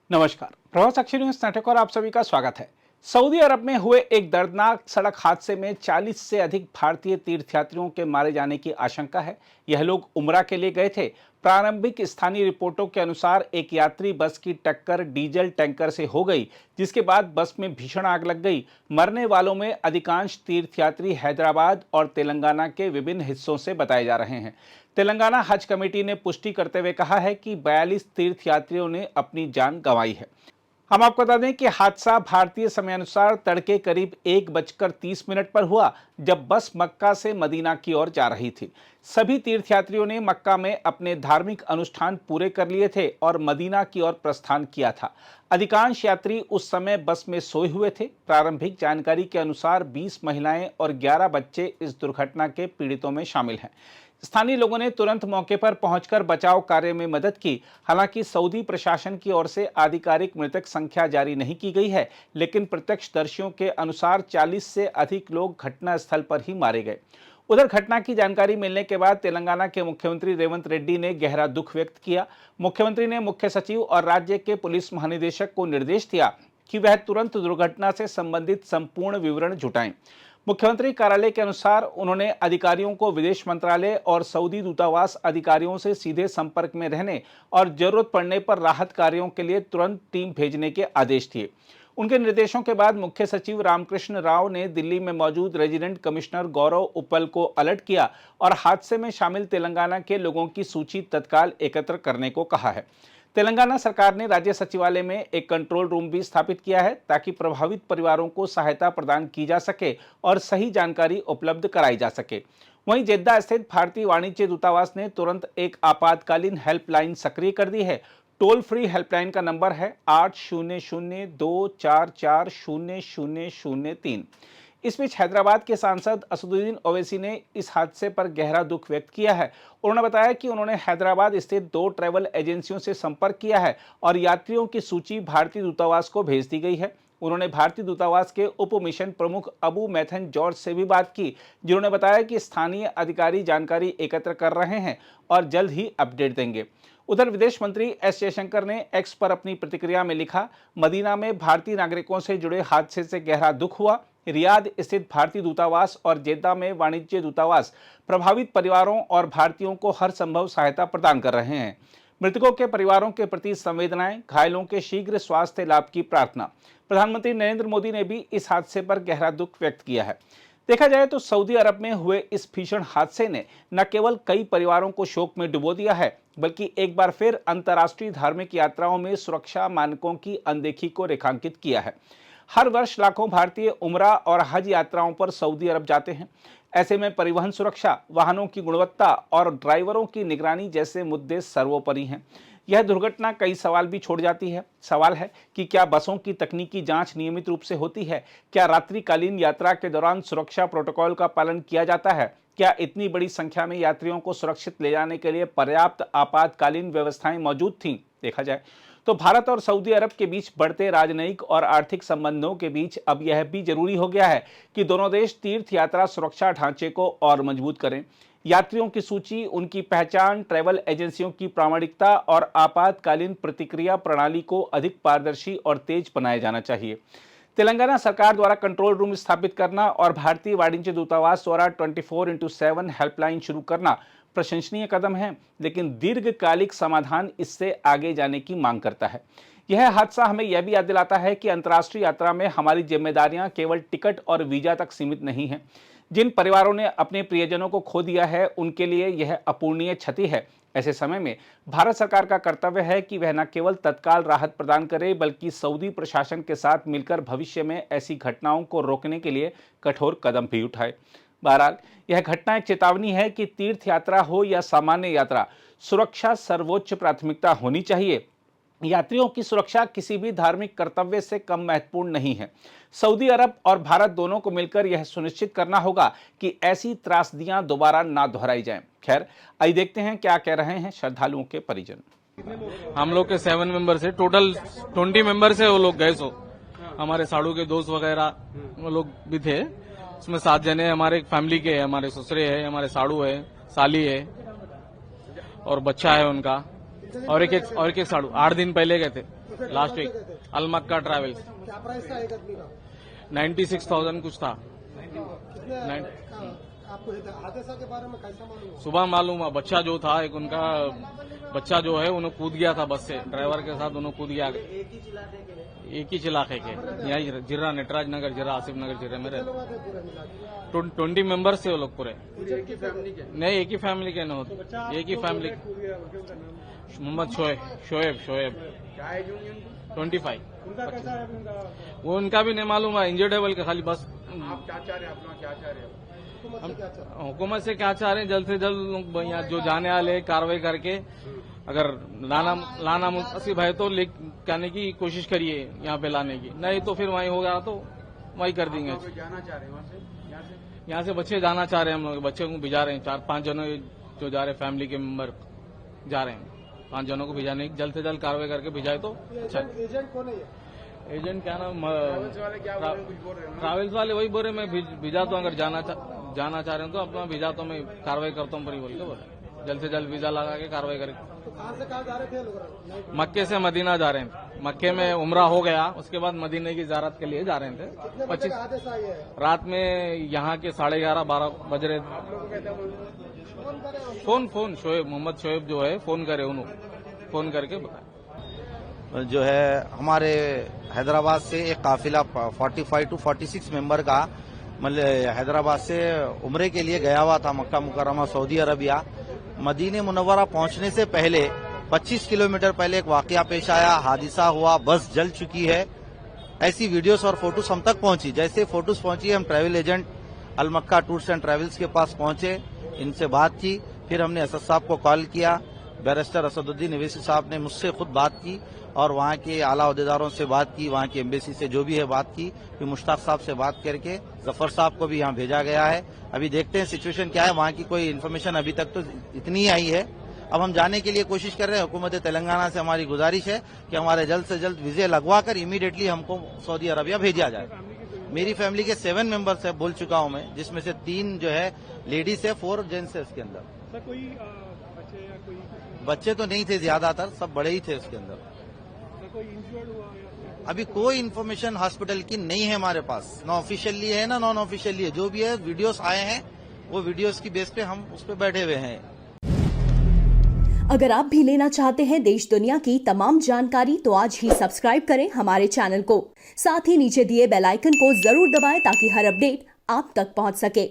नमस्कार, प्रभात साक्षी news network और आप सभी का स्वागत है। सऊदी अरब में हुए एक दर्दनाक सड़क हादसे में 40 से अधिक भारतीय तीर्थयात्रियों के मारे जाने की आशंका है। यह लोग उम्रा के लिए गए थे। प्रारंभिक स्थानीय रिपोर्टों के अनुसार एक यात्री बस की टक्कर डीजल टैंकर से हो गई, जिसके बाद बस में भीषण आग लग गई। मरने वालों में अधिकांश तीर्थयात्री हैदराबाद और तेलंगाना के विभिन्न हिस्सों से बताए जा रहे हैं। तेलंगाना हज कमेटी ने पुष्टि करते हुए कहा है कि 42 तीर्थयात्रियों ने अपनी जान गंवाई है। हम आपको बता दें कि हादसा भारतीय समयानुसार तड़के करीब 1:30 पर हुआ, जब बस मक्का से मदीना की ओर जा रही थी। सभी तीर्थयात्रियों ने मक्का में अपने धार्मिक अनुष्ठान पूरे कर लिए थे और मदीना की ओर प्रस्थान किया था। अधिकांश यात्री उस समय बस में सोए हुए थे। प्रारंभिक जानकारी के अनुसार 20 महिलाएं और 11 बच्चे इस दुर्घटना के पीड़ितों में शामिल हैं। स्थानीय लोगों ने तुरंत मौके पर पहुंचकर बचाव कार्य में मदद की। हालांकि सऊदी प्रशासन की ओर से आधिकारिक मृतक संख्या जारी नहीं की गई है, लेकिन प्रत्यक्षदर्शियों के अनुसार 40 से अधिक लोग घटनास्थल पर ही मारे गए। उधर घटना की जानकारी मिलने के बाद तेलंगाना के मुख्यमंत्री रेवंत रेड्डी ने गहरा दुख व्यक्त किया। मुख्यमंत्री ने मुख्य सचिव और राज्य के पुलिस महानिदेशक को निर्देश दिया कि वह तुरंत दुर्घटना से संबंधित संपूर्ण विवरण जुटाएं। मुख्यमंत्री कार्यालय के अनुसार उन्होंने अधिकारियों को विदेश मंत्रालय और सऊदी दूतावास अधिकारियों से सीधे संपर्क में रहने और जरूरत पड़ने पर राहत कार्यों के लिए तुरंत टीम भेजने के आदेश दिए। उनके निर्देशों के बाद मुख्य सचिव रामकृष्ण राव ने दिल्ली में मौजूद रेजिडेंट कमिश्नर गौरव उप्पल को अलर्ट किया और हादसे में शामिल तेलंगाना के लोगों की सूची तत्काल एकत्र करने को कहा है। तेलंगाना सरकार ने राज्य सचिवालय में एक कंट्रोल रूम भी स्थापित किया है, ताकि प्रभावित परिवारों को सहायता प्रदान की जा सके और सही जानकारी उपलब्ध कराई जा सके। वहीं जेद्दा स्थित भारतीय वाणिज्य दूतावास ने तुरंत एक आपातकालीन हेल्पलाइन सक्रिय कर दी है। टोल फ्री हेल्पलाइन का नंबर है 800-244-0003। इस बीच हैदराबाद के सांसद असदुद्दीन ओवैसी ने इस हादसे पर गहरा दुख व्यक्त किया है। उन्होंने बताया कि उन्होंने हैदराबाद स्थित 2 ट्रैवल एजेंसियों से संपर्क किया है और यात्रियों की सूची भारतीय दूतावास को भेज दी गई है। उन्होंने भारतीय दूतावास के उप मिशन प्रमुख अबू मैथन जॉर्ज से भी बात की, जिन्होंने बताया कि स्थानीय अधिकारी जानकारी एकत्र कर रहे हैं और जल्द ही अपडेट देंगे। उधर विदेश मंत्री एस जयशंकर ने एक्स पर अपनी प्रतिक्रिया में लिखा, मदीना में भारतीय नागरिकों से जुड़े हादसे से गहरा दुख हुआ। रियाद स्थित भारतीय दूतावास और जेद्दा में वाणिज्य दूतावास प्रभावित परिवारों और भारतीयों को हर संभव सहायता प्रदान कर रहे हैं। मृतकों के परिवारों के प्रति संवेदनाएं, घायलों के शीघ्र स्वास्थ्य लाभ की प्रार्थना। प्रधानमंत्री नरेंद्र मोदी ने भी इस हादसे पर गहरा दुख व्यक्त किया है। देखा जाए तो सऊदी अरब में हुए इस भीषण हादसे ने न केवल कई परिवारों को शोक में डुबो दिया है, बल्कि एक बार फिर अंतर्राष्ट्रीय धार्मिक यात्राओं में सुरक्षा मानकों की अनदेखी को रेखांकित किया है। हर वर्ष लाखों भारतीय उम्रा और हज यात्राओं पर सऊदी अरब जाते हैं। ऐसे में परिवहन सुरक्षा, वाहनों की गुणवत्ता और ड्राइवरों की निगरानी जैसे मुद्दे सर्वोपरि हैं। यह दुर्घटना कई सवाल भी छोड़ जाती है। सवाल है कि क्या बसों की तकनीकी जांच नियमित रूप से होती है? क्या रात्रिकालीन यात्रा के दौरान सुरक्षा प्रोटोकॉल का पालन किया जाता है? क्या इतनी बड़ी संख्या में यात्रियों को सुरक्षित ले जाने के लिए पर्याप्त आपातकालीन व्यवस्थाएं मौजूद थीं? देखा जाए तो भारत और सऊदी अरब के बीच बढ़ते राजनयिक और आर्थिक संबंधों के बीच अब यह भी जरूरी हो गया है कि दोनों देश तीर्थ यात्रा सुरक्षा ढांचे को और मजबूत करें। यात्रियों की सूची, उनकी पहचान, ट्रैवल एजेंसियों की प्रामाणिकता और आपातकालीन प्रतिक्रिया प्रणाली को अधिक पारदर्शी और तेज बनाया जाना चाहिए। तेलंगाना सरकार द्वारा कंट्रोल रूम स्थापित करना और भारतीय वाणिज्य दूतावास द्वारा 24x7 हेल्पलाइन शुरू करना प्रशंसनीय कदम है, लेकिन दीर्घकालिक समाधान इससे आगे जाने की मांग करता है। यह हादसा हमें यह भी याद दिलाता है कि अंतर्राष्ट्रीय यात्रा में हमारी जिम्मेदारियां केवल टिकट और वीजा तक सीमित नहीं हैं। जिन परिवारों ने अपने प्रियजनों को खो दिया है, उनके लिए यह अपूरणीय क्षति है। ऐसे समय में भारत सरकार का कर्तव्य है कि वह न केवल तत्काल राहत प्रदान करे, बल्कि सऊदी प्रशासन के साथ मिलकर भविष्य में ऐसी घटनाओं को रोकने के लिए कठोर कदम भी उठाए। बहरहाल, यह घटना एक चेतावनी है कि तीर्थ यात्रा हो या सामान्य यात्रा, सुरक्षा सर्वोच्च प्राथमिकता होनी चाहिए। यात्रियों की सुरक्षा किसी भी धार्मिक कर्तव्य से कम महत्वपूर्ण नहीं है। सऊदी अरब और भारत दोनों को मिलकर यह सुनिश्चित करना होगा कि ऐसी त्रासदियां दोबारा ना दोहराई जाएं। खैर, आइए देखते हैं क्या कह रहे हैं श्रद्धालुओं के परिजन। हम लोग के 7 मेंबर से टोटल 20 मेंबर से वो लोग गए। सो हमारे साड़ू के दोस्त वगैरह वो लोग भी थे। उसमें 7 जने हमारे फैमिली के, हमारे ससुरे है, हमारे साड़ू है, साली है और बच्चा है उनका, और एक साड़ू 8 दिन पहले गए थे। Last week Almakka travels. क्या प्राइस था एक आदमी का? 96,000 कुछ था। आपको हादसा के बारे में कैसा मालूम? सुबह मालूम हुआ, बच्चा जो था एक उनका बच्चा जो है उन्हें कूद गया था बस से, ड्राइवर के साथ उन्हें कूद गया। एक ही इलाके के यहाँ जिरा नटराज नगर, जिरा आसिफ नगर, जिरा में रहते। 20 मेंबर्स थे वो लोग पूरे। एक ही फैमिली के? नहीं, एक ही फैमिली के न होते, एक ही फैमिली। मोहम्मद शोएब 25। उनका कैसा है? वो उनका भी नहीं मालूम है, इंजर्ड है बल्कि खाली बस। आप क्या चाह रहे हैं? अपना क्या चाह रहे हैं? हुकूमत से क्या चाह रहे हैं, जल्द से जल्द यहाँ जो जाने वाले कार्रवाई करके अगर लाना मुनासिब है तो लाने की कोशिश करिए, यहाँ पे लाने की, नहीं तो फिर वहीं होगा तो वहीं कर देंगे। जाना चाह रहे हैं वहाँ से? यहाँ से बच्चे जाना चाह रहे हैं, हम लोग बच्चे को भिजा रहे हैं, 4-5 जनों जो जा रहे हैं, फैमिली के मेंबर जा रहे हैं, 5 जनों को भिजाने की जल्द से जल्द कार्रवाई करके भिजाए तो अच्छा। एजेंट कौन है ये? एजेंट क्या नाम, ट्रैवल्स ट्रैवल्स वाले वही बोल रहे मैं भिजा तो, अगर जाना चाह रहे हैं तो अपना भिजा तो मैं कार्रवाई करता हूँ पूरी बोल के बोले, जल्द से जल्द वीजा लगा के कार्रवाई करके। तो कहाँ से कहाँ जा रहे थे लोग? मक्के से मदीना जा रहे हैं, मक्के में उम्रा हो गया, उसके बाद मदीने की ज़ियारत के लिए जा रहे थे। 25 हादसा ये है? रात में यहाँ के 11:30-12 बज रहे थे। फोन शोएब, मोहम्मद शोएब जो है फोन करे, उन्होंने फोन करके बताया। जो है हमारे हैदराबाद से एक काफिला 45 to 46 मेंबर का मतलब हैदराबाद से उम्रे के लिए गया हुआ था मक्का मुकर्रमा सऊदी अरबिया। मदीने मुनव्वरा पहुंचने से पहले 25 किलोमीटर पहले एक वाकया पेश आया, हादसा हुआ, बस जल चुकी है। ऐसी वीडियोस और फोटोस हम तक पहुंची। जैसे फोटोस पहुंची हम travel agent Almakka tours and travels के पास पहुंचे, इनसे बात की, फिर हमने असद साहब को कॉल किया, बैरिस्टर असदुद्दीन अवैसी साहब ने मुझसे खुद बात की और वहाँ के आला अहदेदारों से बात की, वहाँ की एम्बेसी से जो भी है बात की, फिर मुश्ताक साहब से बात करके जफर साहब को भी यहाँ भेजा गया है। अभी देखते हैं सिचुएशन क्या है, वहाँ की कोई इन्फॉर्मेशन अभी तक तो इतनी ही आई है। अब हम जाने के लिए कोशिश कर रहे हैं। हुकूमत तेलंगाना से हमारी गुजारिश है कि हमारे जल्द से जल्द वीजे लगवा कर इमीडिएटली हमको सऊदी अरबिया भेजा जाए। मेरी फैमिली के 7 मेंबर्स है, बोल चुका हूँ मैं, जिसमें से 3 जो है लेडीज है, 4 जेंट्स है उसके अंदर। कोई बच्चे तो नहीं थे, ज्यादातर सब बड़े ही थे उसके अंदर। कोई इंजर्ड हुआ? अभी कोई इन्फॉर्मेशन हॉस्पिटल की नहीं है हमारे पास, ना ऑफिशियली है ना नॉन ऑफिशियली है। जो भी है वीडियोस आए हैं, वो वीडियोस की बेस पे हम उस पर बैठे हुए हैं। अगर आप भी लेना चाहते हैं देश दुनिया की तमाम जानकारी तो आज ही सब्सक्राइब करें हमारे चैनल को। साथ ही नीचे दिए बेल आइकन को जरूर दबाएं ताकि हर अपडेट आप तक पहुंच सके।